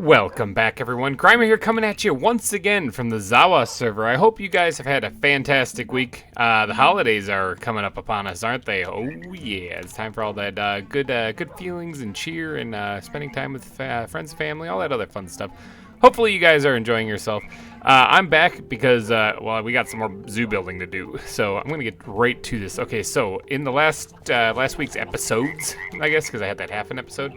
Welcome back, everyone. GReimer here, coming at you once again from the ZAWA server. I hope you guys have had a fantastic week. The holidays are coming up upon us, aren't they? Oh yeah, it's time for all that good feelings and cheer and spending time with friends and family, all that other fun stuff. Hopefully you guys are enjoying yourself. I'm back because, well, we got some more zoo building to do, so I'm going to get right to this. Okay, so in the last week's episodes, I guess, because I had that half an episode,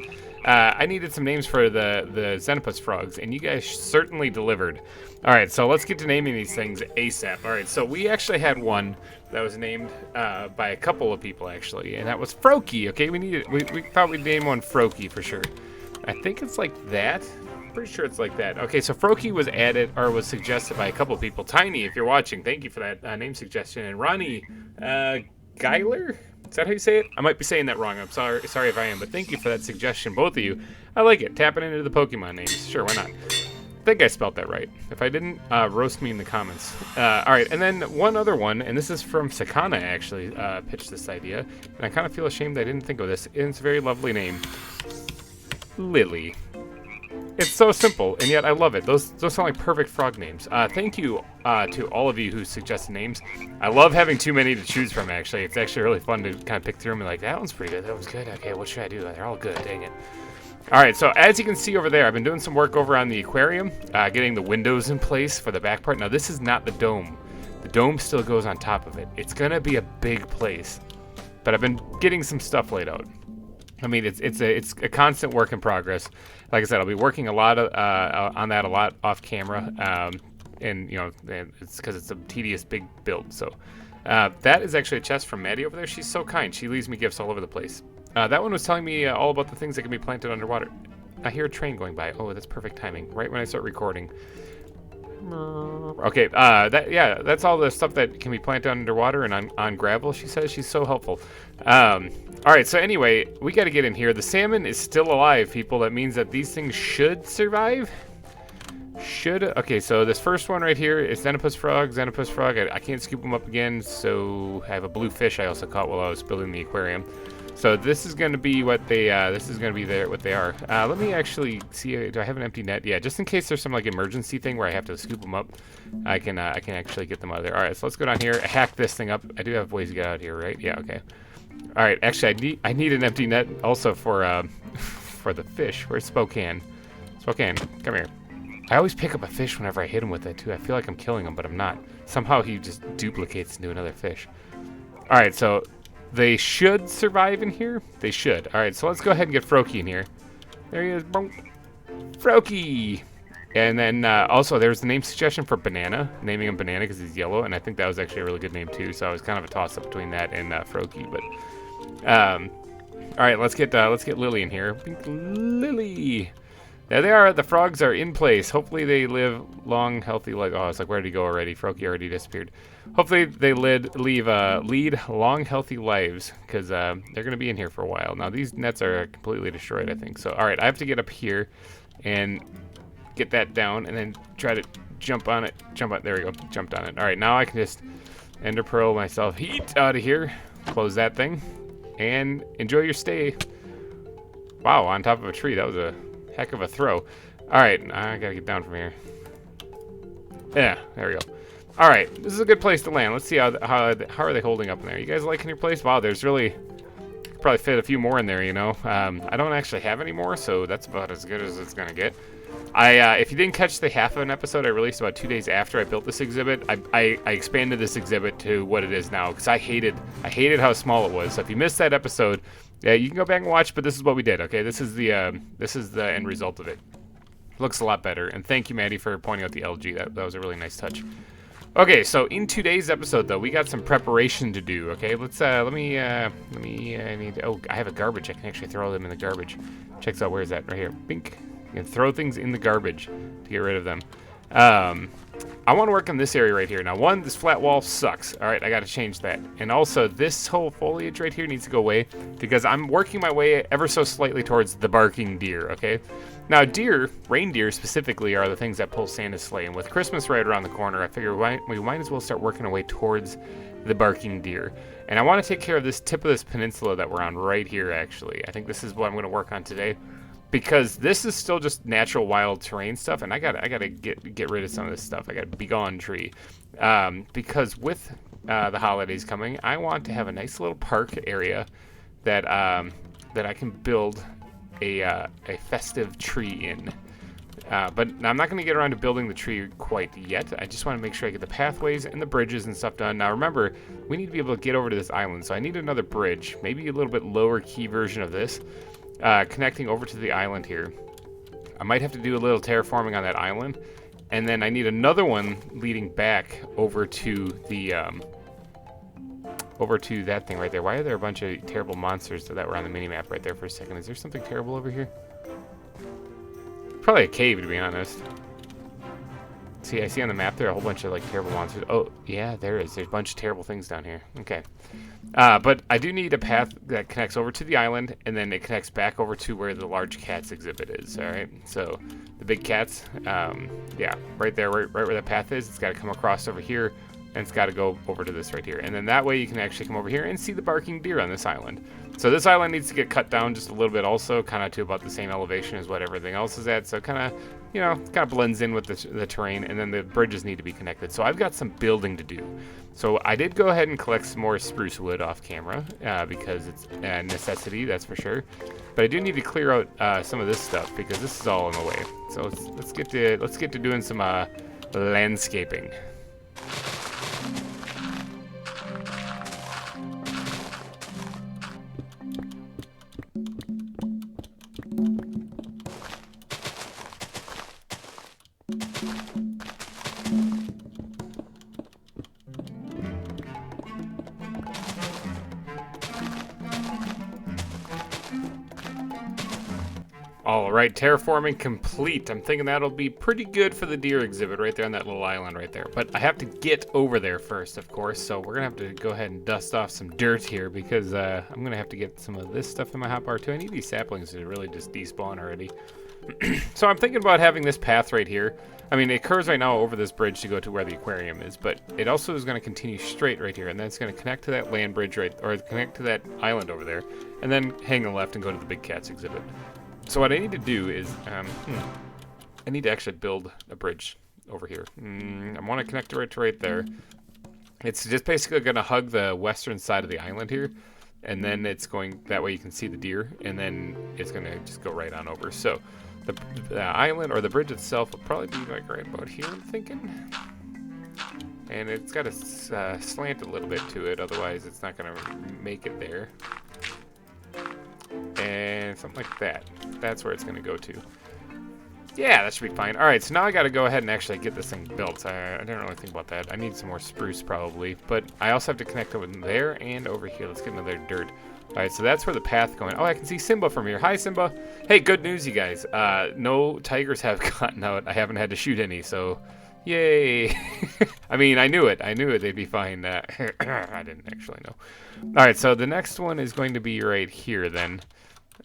I needed some names for the Xenopus frogs, and you guys certainly delivered. All right, so let's get to naming these things ASAP. All right, so we actually had one that was named by a couple of people, actually, and that was Froakie, okay? We thought we'd name one Froakie for sure. I think it's like that. Pretty sure it's like that. Okay, so Froakie was added, or was suggested by a couple people. Tiny, if you're watching, thank you for that name suggestion. And Ronnie Geiler? Is that how you say it? I might be saying that wrong. I'm sorry if I am, but thank you for that suggestion, both of you. I like it. Tapping into the Pokemon names. Sure, why not? I think I spelled that right. If I didn't, roast me in the comments. All right, and then one other one, and this is from Sakana, actually, pitched this idea. And I kind of feel ashamed I didn't think of this. And it's a very lovely name. Lily. It's so simple, and yet I love it. Those sound like perfect frog names. Thank you to all of you who suggested names. I love having too many to choose from, actually. It's actually really fun to kind of pick through them and be like, that one's pretty good, that one's good. Okay, what should I do? They're all good, dang it. All right, so as you can see over there, I've been doing some work over on the aquarium, getting the windows in place for the back part. Now, this is not the dome. The dome still goes on top of it. It's going to be a big place, but I've been getting some stuff laid out. I mean, it's a constant work in progress. Like I said, I'll be working a lot on that a lot off camera, and you know, it's because it's a tedious big build. So that is actually a chest from Maddie over there. She's so kind. She leaves me gifts all over the place. That one was telling me all about the things that can be planted underwater. I hear a train going by. Oh, that's perfect timing. Right when I start recording. Okay, that's all the stuff that can be planted underwater and on gravel. She says she's so helpful. All right, so anyway, we got to get in here. The salmon is still alive, people. That means that these things should survive. Okay, so this first one right here is Xenopus frog. I can't scoop them up again, so I have a blue fish I also caught while I was building the aquarium. So this is going to be what they what they are. Let me actually see. Do I have an empty net? Yeah, just in case there's some like emergency thing where I have to scoop them up, I can actually get them out of there. All right, so let's go down here, hack this thing up. I do have ways to get out of here, right? Yeah, okay. All right, actually, I need an empty net also for the fish. Where's Spokane? Spokane, come here. I always pick up a fish whenever I hit him with it too. I feel like I'm killing him, but I'm not. Somehow he just duplicates into another fish. All right, so they should survive in here. They should. All right, so let's go ahead and get Froakie in here. There he is. Boom. Froakie. And then also there's the name suggestion for Banana, naming him Banana because he's yellow, and I think that was actually a really good name too. So I was kind of a toss up between that and Froakie, but all right, let's get Lily in here. Lily. There they are. The frogs are in place. Hopefully they live long, healthy lives. Oh, it's like, where did he go already? Froakie already disappeared. Hopefully they lead long, healthy lives, because they're going to be in here for a while. Now, these nets are completely destroyed, I think. So, all right, I have to get up here and get that down, and then try to jump on it. There we go. Jumped on it. All right, now I can just ender pearl myself heat out of here. Close that thing, and enjoy your stay. Wow, on top of a tree. That was a heck of a throw. All right, I gotta get down from here. Yeah, there we go. All right, this is a good place to land. Let's see how are they holding up in there. You guys liking your place? Wow, there's really probably fit a few more in there. You know, I don't actually have any more, so that's about as good as it's gonna get. If you didn't catch the half of an episode I released about 2 days after I built this exhibit, I expanded this exhibit to what it is now because I hated how small it was. So if you missed that episode, yeah, you can go back and watch. But this is what we did. Okay, this is the end result of it. Looks a lot better. And thank you, Maddie, for pointing out the LG. That was a really nice touch. Okay, so in today's episode, though, we got some preparation to do. Okay, I have a garbage. I can actually throw them in the garbage. Checks out, where is that? Right here. Bink. You can throw things in the garbage to get rid of them. I want to work on this area right here. Now, this flat wall sucks. All right, I got to change that. And also, this whole foliage right here needs to go away because I'm working my way ever so slightly towards the barking deer, okay? Now, reindeer specifically, are the things that pull Santa's sleigh. And with Christmas right around the corner, I figure we might as well start working our way towards the barking deer. And I want to take care of this tip of this peninsula that we're on right here, actually. I think this is what I'm going to work on today. because this is still just natural wild terrain stuff, and I gotta get rid of some of this stuff. I gotta be gone tree, because with the holidays coming, I want to have a nice little park area that that I can build a festive tree in. But I'm not going to get around to building the tree quite yet. I just want to make sure I get the pathways and the bridges and stuff done. Now remember, we need to be able to get over to this island, so I need another bridge, maybe a little bit lower key version of this, connecting over to the island here. I might have to do a little terraforming on that island, and then I need another one leading back over to the over to that thing right there. Why are there a bunch of terrible monsters that were on the mini-map right there for a second? Is there something terrible over here? Probably a cave, to be honest. See, I see on the map there a whole bunch of like terrible monsters. Oh, yeah, there is. There's a bunch of terrible things down here. Okay. But I do need a path that connects over to the island, and then it connects back over to where the large cats exhibit is, all right? So the big cats, yeah, right there, right where that path is, it's got to come across over here, and it's got to go over to this right here. And then that way you can actually come over here and see the barking deer on this island. So this island needs to get cut down just a little bit also, kind of to about the same elevation as what everything else is at. So kind of, you know, kind of blends in with the terrain, and then the bridges need to be connected. So I've got some building to do. So I did go ahead and collect some more spruce wood off camera because it's a necessity, that's for sure. But I do need to clear out some of this stuff because this is all in the way. So let's get to doing some landscaping. All right, terraforming complete. I'm thinking that'll be pretty good for the deer exhibit right there on that little island right there. But I have to get over there first, of course, so we're gonna have to go ahead and dust off some dirt here because I'm gonna have to get some of this stuff in my hotbar too. I need these saplings to really just despawn already. So I'm thinking about having this path right here. I mean, it curves right now over this bridge to go to where the aquarium is, but it also is going to continue straight right here, and then it's going to connect to that land bridge right, or connect to that island over there, and then hang a left and go to the big cats exhibit. So what I need to do is, I need to actually build a bridge over here. I want to connect it right there. It's just basically going to hug the western side of the island here, and then it's going, that way you can see the deer, and then it's going to just go right on over. So the island, or the bridge itself, will probably be like right about here, I'm thinking. And it's got to slant a little bit to it, otherwise it's not going to make it there. And something like that. That's where it's going to go to. Yeah, that should be fine. All right, so now I got to go ahead and actually get this thing built. I didn't really think about that. I need some more spruce probably, but I also have to connect over there and over here. Let's get another dirt. All right, so that's where the path going. Oh, I can see Simba from here. Hi, Simba. Hey, good news, you guys. No tigers have gotten out. I haven't had to shoot any, so yay. I mean, I knew it. I knew it. They'd be fine. I didn't actually know. All right, so the next one is going to be right here then.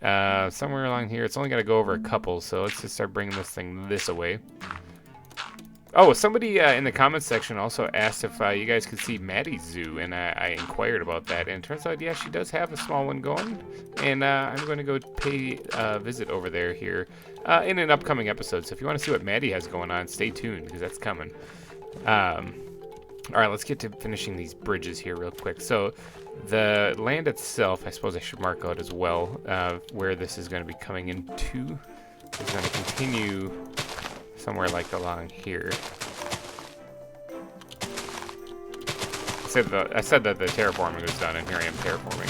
Somewhere along here. It's only got to go over a couple, so let's just start bringing this thing this away. Oh, somebody in the comments section also asked if you guys could see Maddie's zoo, and I inquired about that, and it turns out, yeah, she does have a small one going, and I'm going to go pay a visit over there here in an upcoming episode. So if you want to see what Maddie has going on, stay tuned, because that's coming. All right, let's get to finishing these bridges here real quick. So the land itself, I suppose I should mark out as well where this is going to be coming into. It's going to continue somewhere like along here. I said that the terraforming was done, and here I am terraforming.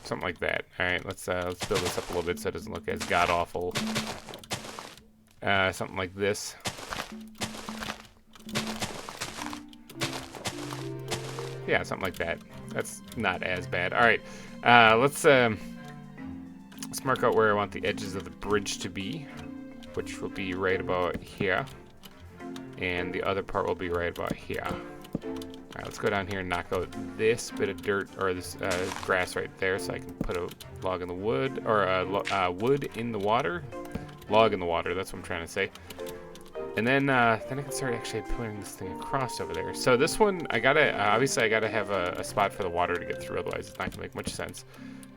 Something like that. All right, let's build this up a little bit so it doesn't look as god awful. Something like this. Yeah, something like that. That's not as bad. All right, let's mark out where I want the edges of the bridge to be, which will be right about here, and the other part will be right about here. All right, let's go down here and knock out this bit of dirt, or this grass right there, so I can put a log in the wood, or wood in the water, log in the water. That's what I'm trying to say. And then I can start actually putting this thing across over there. So this one, I gotta obviously I gotta have a spot for the water to get through, otherwise it's not gonna make much sense.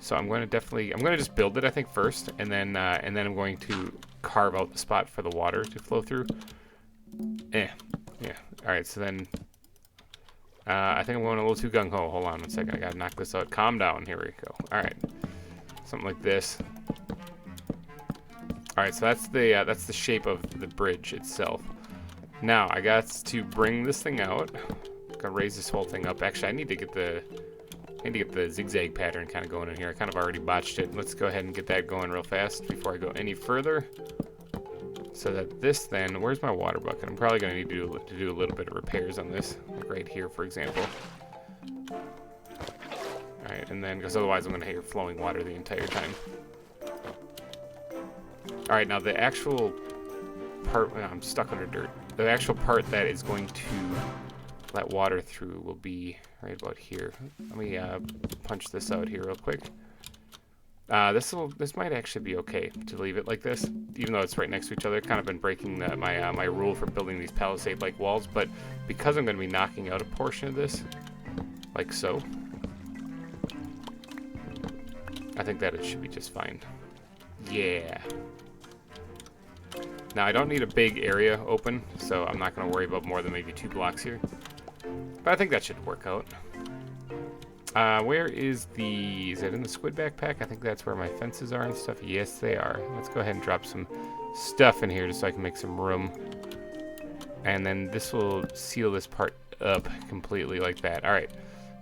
So I'm going to just build it, I think, first, and then I'm going to carve out the spot for the water to flow through. Yeah. All right, so then I think I'm going a little too gung-ho. Hold on one second. I got to knock this out. Calm down. Here we go. All right. Something like this. All right, so that's the shape of the bridge itself. Now, I got to bring this thing out. I'm going to raise this whole thing up. Actually, I need to get the zigzag pattern kind of going in here. I kind of already botched it. Let's go ahead and get that going real fast before I go any further. So that this then, where's my water bucket? I'm probably going to need to do a little bit of repairs on this, like right here, for example. All right, and then, because otherwise I'm going to hear flowing water the entire time. All right, now the actual part, I'm stuck under dirt. The actual part that is going to let water through will be right about here. Let me punch this out here real quick. This might actually be okay to leave it like this, even though it's right next to each other. Kind of been breaking my rule for building these palisade-like walls, but because I'm going to be knocking out a portion of this, like so, I think that it should be just fine. Yeah. Now I don't need a big area open, so I'm not going to worry about more than maybe 2 blocks here. But I think that should work out. Where is it in the squid backpack? I think that's where my fences are and stuff. Yes, they are. Let's go ahead and drop some stuff in here just so I can make some room. And then this will seal this part up completely like that. All right.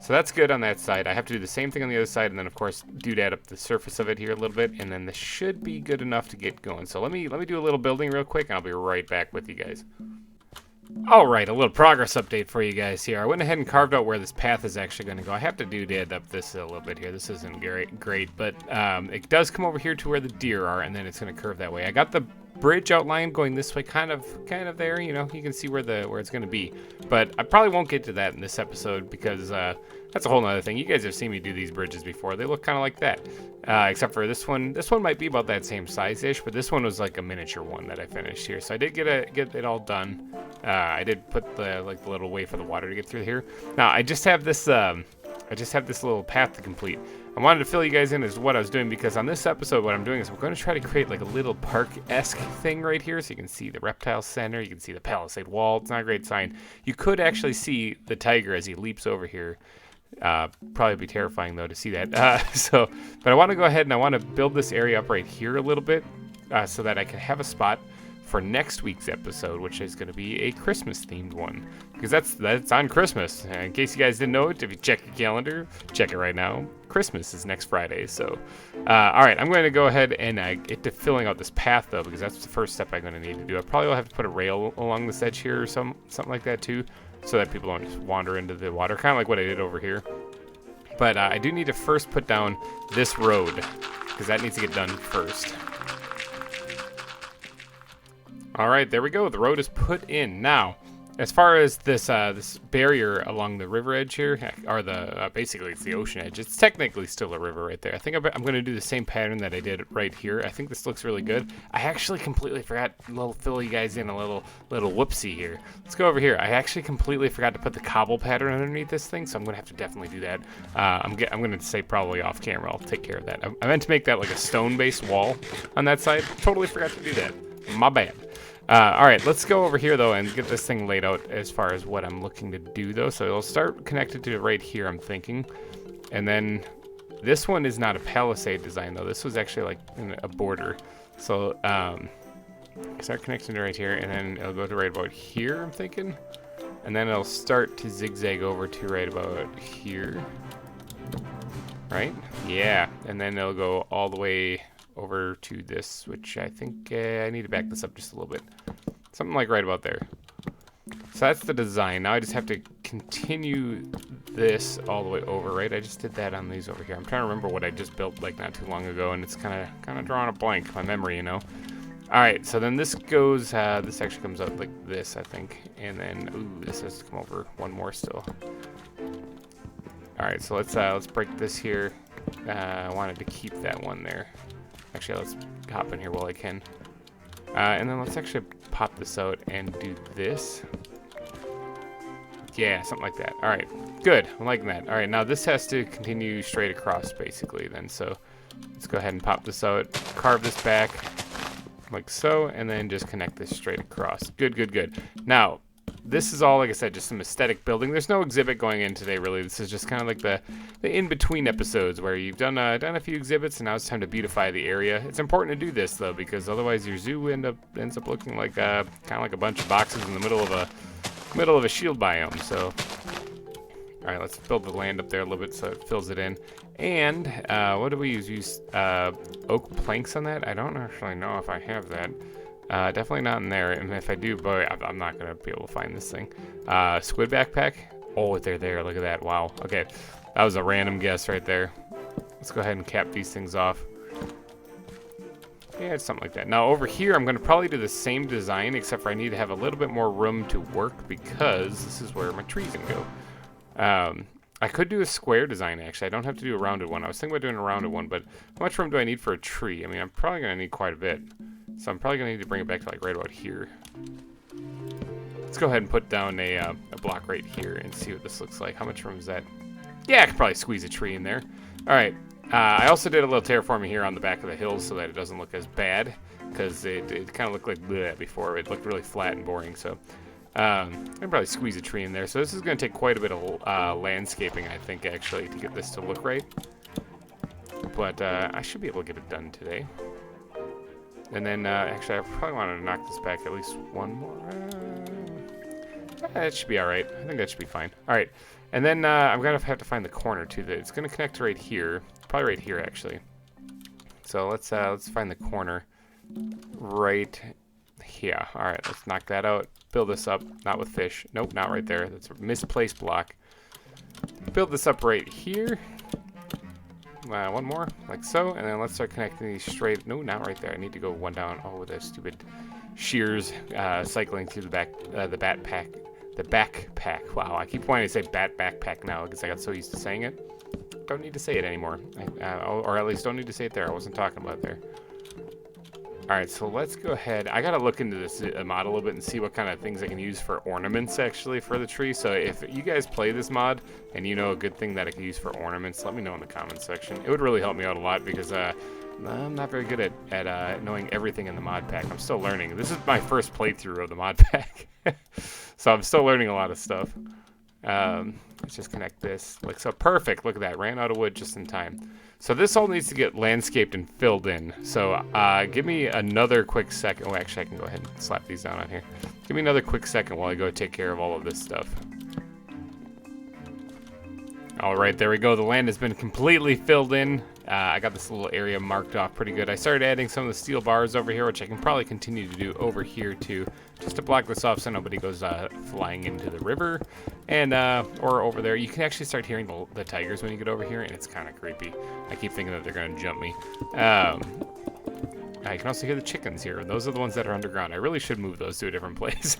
So that's good on that side. I have to do the same thing on the other side, and then of course doodad up the surface of it here a little bit, and then this should be good enough to get going. So let me do a little building real quick, and I'll be right back with you guys. All right, a little progress update for you guys here. I went ahead and carved out where this path is actually going to go. I have to doodad up this a little bit here. This isn't great, but it does come over here to where the deer are, and then it's going to curve that way. I got the bridge outline going this way, kind of there. You know, you can see where it's going to be. But I probably won't get to that in this episode because that's a whole nother thing. You guys have seen me do these bridges before. They look kind of like that, except for this one. This one might be about that same size-ish, but this one was like a miniature one that I finished here. So I did get it all done. I did put the little way for the water to get through here. Now I just have this little path to complete. I wanted to fill you guys in as what I was doing because on this episode what I'm doing is we're going to try to create like a little park-esque thing right here, so you can see the reptile center, you can see the palisade wall. It's not a great sign. You could actually see the tiger as he leaps over here. Probably be terrifying though to see that. But I want to go ahead and I want to build this area up right here a little bit so that I can have a spot for next week's episode, which is going to be a Christmas themed one, because that's on Christmas. In case you guys didn't know it, if you check your calendar, check it right now. Christmas is next Friday. So all right, I'm going to go ahead and get to filling out this path though, because that's the first step I'm going to need to do. I probably will have to put a rail along this edge here or something like that too, so that people don't just wander into the water, kind of like what I did over here. But I do need to first put down this road, because that needs to get done first. All right, there we go. The road is put in. Now, as far as this barrier along the river edge here, or basically it's the ocean edge. It's technically still a river right there. I think I'm going to do the same pattern that I did right here. I think this looks really good. I actually completely forgot. Fill you guys in a little whoopsie here. Let's go over here. I actually completely forgot to put the cobble pattern underneath this thing, so I'm going to have to definitely do that. I'm going to say probably off camera. I'll take care of that. I meant to make that like a stone-based wall on that side. Totally forgot to do that. My bad. All right, let's go over here though and get this thing laid out as far as what I'm looking to do though. So it'll start connected to right here, I'm thinking. And then this one is not a palisade design though. This was actually like a border. So start connecting to right here, and then it'll go to right about here, I'm thinking. And then it'll start to zigzag over to right about here. Right? Yeah. And then it'll go all the way over to this, which I think I need to back this up just a little bit. Something like right about there. So that's the design. Now I just have to continue this all the way over, right? I just did that on these over here. I'm trying to remember what I just built like not too long ago, and it's kind of drawing a blank, my memory, you know? All right, so then this goes, this actually comes out like this, I think. And then, ooh, this has to come over one more still. All right, so let's break this here. I wanted to keep that one there. Actually, let's hop in here while I can. And then let's actually pop this out and do this. Yeah, something like that. All right, good. I'm liking that. All right, now this has to continue straight across, basically, then. So let's go ahead and pop this out, carve this back, like so, and then just connect this straight across. Good, good, good. Now, this is all, like I said, just some aesthetic building. There's no exhibit going in today, really. This is just kind of like the in-between episodes where you've done a few exhibits, and now it's time to beautify the area. It's important to do this, though, because otherwise your zoo ends up looking like kind of like a bunch of boxes in the middle of a shield biome. So, all right, let's build the land up there a little bit so it fills it in. And what do we use? Use oak planks on that? I don't actually know if I have that. Definitely not in there. And if I do, boy, I'm not gonna be able to find this thing. Squid backpack. Oh, they're there. Look at that. Wow. Okay, that was a random guess right there. Let's go ahead and cap these things off. Yeah, it's something like that. Now over here, I'm gonna probably do the same design, except for I need to have a little bit more room to work because this is where my trees can go. I could do a square design, actually. I don't have to do a rounded one. I was thinking about doing a rounded one, but how much room do I need for a tree? I mean, I'm probably going to need quite a bit. So I'm probably going to need to bring it back to, like, right about here. Let's go ahead and put down a block right here and see what this looks like. How much room is that? Yeah, I could probably squeeze a tree in there. All right. I also did a little terraforming here on the back of the hills so that it doesn't look as bad, because it kind of looked like bleh before. It looked really flat and boring, so... I can probably squeeze a tree in there. So this is going to take quite a bit of landscaping, I think, actually, to get this to look right. But I should be able to get it done today. And then, actually, I probably want to knock this back at least one more. That should be all right. I think that should be fine. All right. And then I'm going to have to find the corner, too. It's going to connect right here. Probably right here, actually. So let's find the corner right here. All right, let's knock that out. Build this up, not with fish. Nope, not right there. That's a misplaced block. Build this up right here. One more, like so, and then let's start connecting these straight. No, not right there. I need to go one down. Oh, the stupid shears cycling through the backpack. Wow, I keep wanting to say bat backpack now because I got so used to saying it. Don't need to say it anymore, or at least don't need to say it there. I wasn't talking about it there. All right, so let's go ahead. I gotta look into this mod a little bit and see what kind of things I can use for ornaments, actually, for the tree. So if you guys play this mod and you know a good thing that I can use for ornaments, let me know in the comments section. It would really help me out a lot because I'm not very good at knowing everything in the mod pack. I'm still learning. This is my first playthrough of the mod pack, so I'm still learning a lot of stuff. Let's just connect this like so. Perfect. Look at that. Ran out of wood just in time. So this all needs to get landscaped and filled in. So give me another quick second. Oh, actually, I can go ahead and slap these down on here. Give me another quick second while I go take care of all of this stuff. All right, there we go. The land has been completely filled in. I got this little area marked off pretty good. I started adding some of the steel bars over here, which I can probably continue to do over here too, just to block this off so nobody goes flying into the river. And or over there, you can actually start hearing the tigers when you get over here, and it's kind of creepy. I keep thinking that they're going to jump me. I can also hear the chickens here, and those are the ones that are underground. I really should move those to a different place.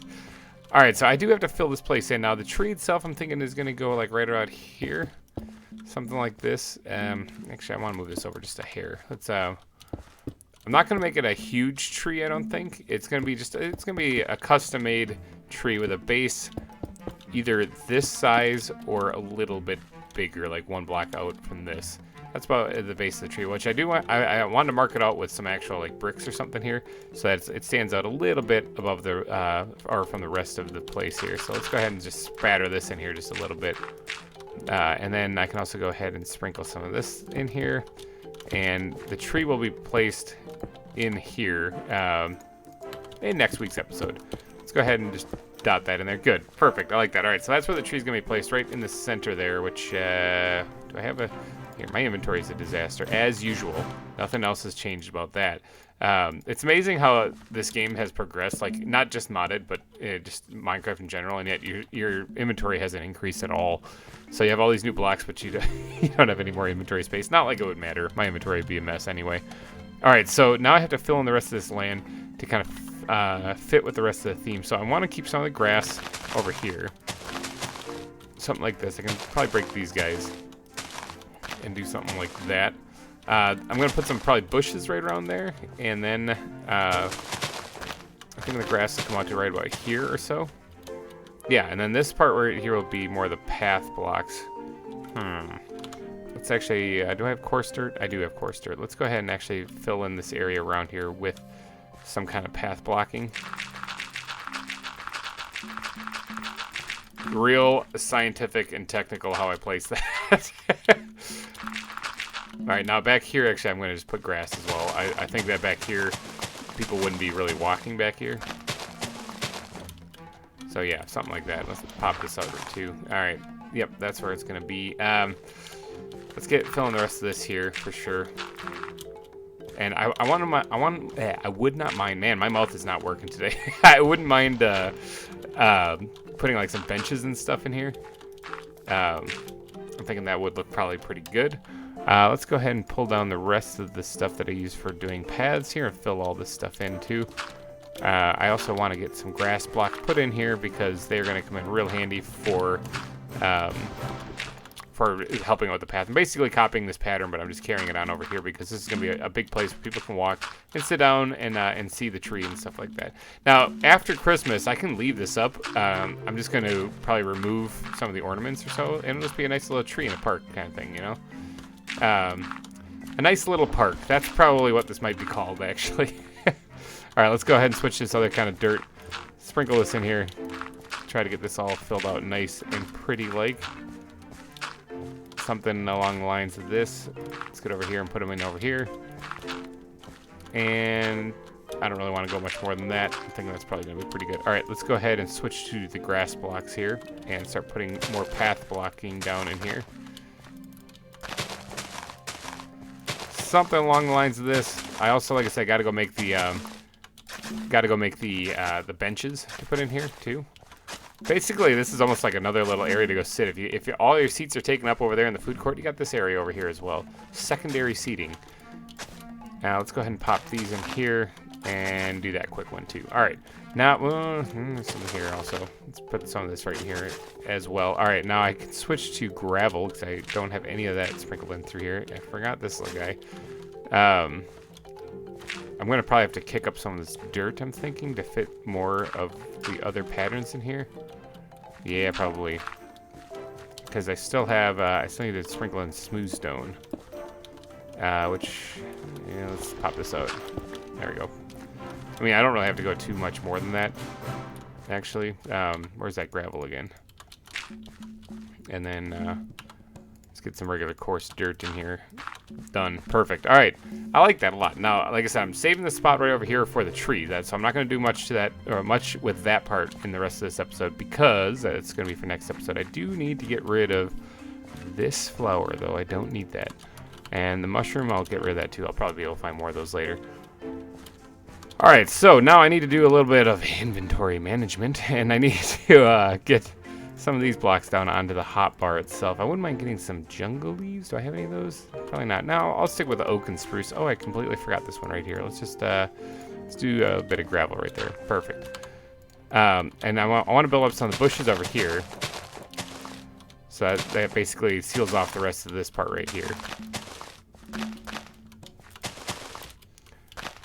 All right, so I do have to fill this place in. Now, the tree itself, I'm thinking, is going to go like right around here. Something like this. Actually, I want to move this over just a hair. Let's. I'm not going to make it a huge tree, I don't think. It's going to be it's going to be a custom-made tree with a base either this size or a little bit bigger, like one block out from this. That's about the base of the tree, which I do want. I wanted to mark it out with some actual like bricks or something here, so that it stands out a little bit above the or from the rest of the place here. So let's go ahead and just spatter this in here just a little bit, and then I can also go ahead and sprinkle some of this in here, and the tree will be placed in here in next week's episode. Let's go ahead and just dot that in there. Good, perfect. I like that. All right, so that's where the tree's gonna be placed, right in the center there. Which do I have a? Here, my inventory is a disaster, as usual. Nothing else has changed about that. It's amazing how this game has progressed, like, not just modded, but just Minecraft in general, and yet your inventory hasn't increased at all. So you have all these new blocks, but you don't have any more inventory space. Not like it would matter. My inventory would be a mess anyway. All right, so now I have to fill in the rest of this land to kind of fit with the rest of the theme. So I want to keep some of the grass over here. Something like this. I can probably break these guys and do something like that. I'm gonna put some probably bushes right around there, and then I think the grass will come out to right about here or so. Yeah, and then this part right here will be more the path blocks. Let's actually, do I have coarse dirt? I do have coarse dirt. Let's go ahead and actually fill in this area around here with some kind of path blocking. Real scientific and technical how I place that. Alright, now back here, actually, I'm going to just put grass as well. I think that back here, people wouldn't be really walking back here. So yeah, something like that. Let's pop this over too. Alright, yep, that's where it's going to be. Let's get filling the rest of this here for sure. And I would not mind, man, my mouth is not working today. I wouldn't mind putting like some benches and stuff in here. I'm thinking that would look probably pretty good. Let's go ahead and pull down the rest of the stuff that I use for doing paths here and fill all this stuff in too. I also want to get some grass blocks put in here because they're going to come in real handy for helping out with the path. I'm basically copying this pattern, but I'm just carrying it on over here because this is going to be a big place where people can walk and sit down and see the tree and stuff like that. Now, after Christmas, I can leave this up. I'm just going to probably remove some of the ornaments or so, and it'll just be a nice little tree in a park kind of thing, you know? A nice little park. That's probably what this might be called, actually. All right, let's go ahead and switch this other kind of dirt. Sprinkle this in here. Try to get this all filled out nice and pretty like. Something along the lines of this. Let's get over here and put them in over here. And I don't really want to go much more than that. I think that's probably going to be pretty good. All right, let's go ahead and switch to the grass blocks here and start putting more path blocking down in here. Something along the lines of this. I also, like I said, got to go make the benches to put in here too. Basically, this is almost like another little area to go sit. If all your seats are taken up over there in the food court, you got this area over here as well. Secondary seating. Now let's go ahead and pop these in here and do that quick one too. All right, now some here also. Let's put some of this right here as well. All right, now I can switch to gravel because I don't have any of that sprinkled in through here. I forgot this little guy. I'm gonna probably have to kick up some of this dirt, I'm thinking, to fit more of the other patterns in here. Yeah, probably. Because I still have, I still need to sprinkle in smooth stone. Which, yeah, let's pop this out. There we go. I mean, I don't really have to go too much more than that, actually. Where's that gravel again? And then, let's get some regular coarse dirt in here. Done. Perfect. All right. I like that a lot. Now, like I said, I'm saving the spot right over here for the tree. So I'm not going to do much to that, or much with that part in the rest of this episode because it's going to be for next episode. I do need to get rid of this flower, though. I don't need that. And the mushroom, I'll get rid of that too. I'll probably be able to find more of those later. All right. So now I need to do a little bit of inventory management, and I need to get some of these blocks down onto the hot bar itself. I wouldn't mind getting some jungle leaves. Do I have any of those? Probably not. Now I'll stick with the oak and spruce. Oh, I completely forgot this one right here. Let's just let's do a bit of gravel right there. Perfect. And I want to build up some of the bushes over here, so that basically seals off the rest of this part right here.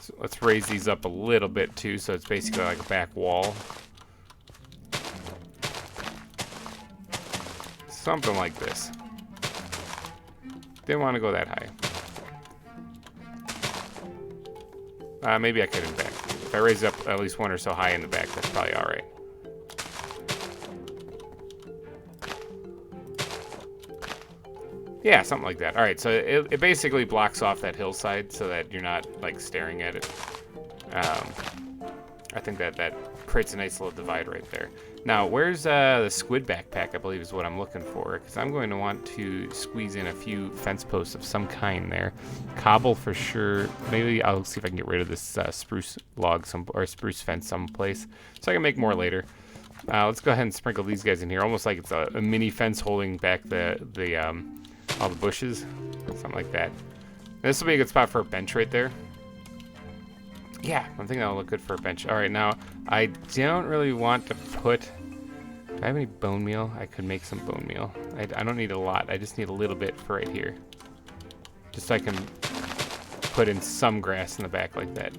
So let's raise these up a little bit too, so it's basically like a back wall. Something like this. Didn't want to go that high. Maybe I could in back. If I raise it up at least one or so high in the back, that's probably all right. Yeah, something like that. All right, so it basically blocks off that hillside so that you're not like staring at it. I think that creates a nice little divide right there. Now, where's the squid backpack, I believe is what I'm looking for, because I'm going to want to squeeze in a few fence posts of some kind there. Cobble for sure. Maybe I'll see if I can get rid of this spruce log or spruce fence someplace, so I can make more later. Let's go ahead and sprinkle these guys in here, almost like it's a mini fence holding back all the bushes, something like that. This will be a good spot for a bench right there. Yeah, I think that'll look good for a bench. All right, now I don't really want to put. Do I have any bone meal? I could make some bone meal. I don't need a lot. I just need a little bit for right here, just so I can put in some grass in the back like that.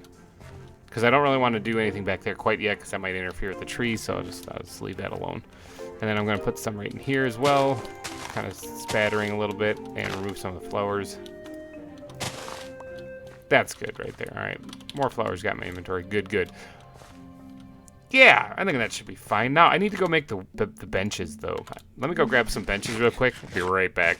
because I don't really want to do anything back there quite yet because that might interfere with the tree, so I'll just leave that alone. And then I'm going to put some right in here as well, kind of spattering a little bit, and remove some of the flowers. That's good right there. All right, more flowers got in my inventory. Good, good. Yeah, I think that should be fine. Now, I need to go make the benches, though. Let me go grab some benches real quick. I'll be right back.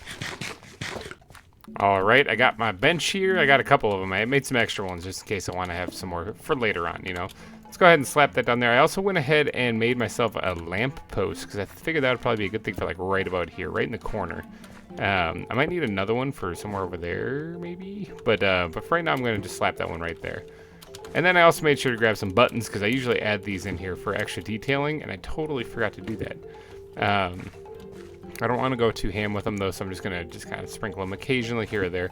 All right, I got my bench here. I got a couple of them. I made some extra ones just in case I want to have some more for later on, you know. Let's go ahead and slap that down there. I also went ahead and made myself a lamp post because I figured that would probably be a good thing for like right about here, right in the corner. I might need another one for somewhere over there, maybe. But for right now, I'm going to just slap that one right there. And then I also made sure to grab some buttons because I usually add these in here for extra detailing, and I totally forgot to do that. I don't want to go too ham with them though, so I'm just going to kind of sprinkle them occasionally here or there.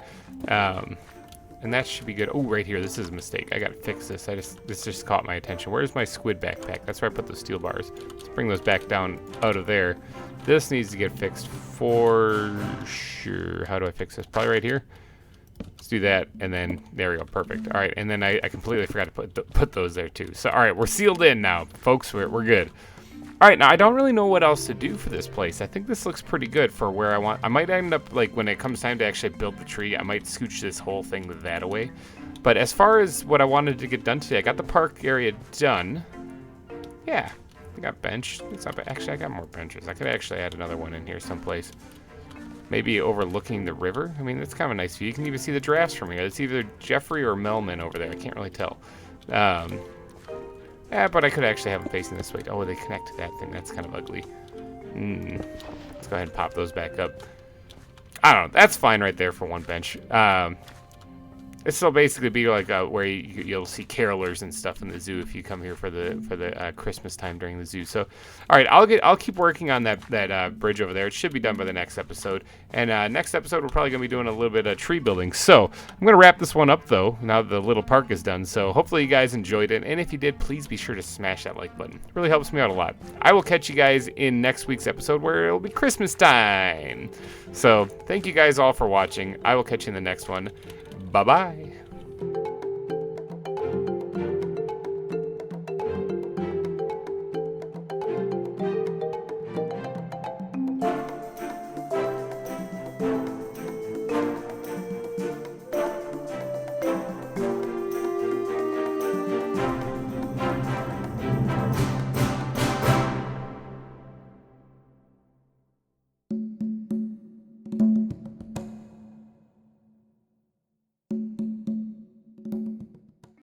And that should be good. Oh, right here, this is a mistake. I got to fix this. This just caught my attention. Where's my squid backpack? That's where I put those steel bars. Let's bring those back down out of there. This needs to get fixed for sure. How do I fix this? Probably right here. Let's do that, and then there we go. Perfect. All right, and then I completely forgot to put those there too. So all right, we're sealed in now, folks. We're good. All right, now I don't really know what else to do for this place. I think this looks pretty good for where I want. I might end up, like, when it comes time to actually build the tree, I might scooch this whole thing that away. But as far as what I wanted to get done today, I got the park area done. Yeah, I got bench. It's not bad. Actually, I got more benches. I could actually add another one in here someplace. Maybe overlooking the river. I mean, that's kind of a nice view. You can even see the giraffes from here. It's either Jeffrey or Melman over there. I can't really tell. Yeah, but I could actually have them facing this way. Oh, they connect to that thing. That's kind of ugly. Let's go ahead and pop those back up. I don't know. That's fine right there for one bench. This will basically be like where you'll see carolers and stuff in the zoo if you come here for the Christmas time during the zoo. So, all right, I'll keep working on that bridge over there. It should be done by the next episode. And next episode we're probably gonna be doing a little bit of tree building. So I'm gonna wrap this one up though. Now that the little park is done. So hopefully you guys enjoyed it. And if you did, please be sure to smash that like button. It really helps me out a lot. I will catch you guys in next week's episode where it'll be Christmas time. So thank you guys all for watching. I will catch you in the next one. Bye-bye.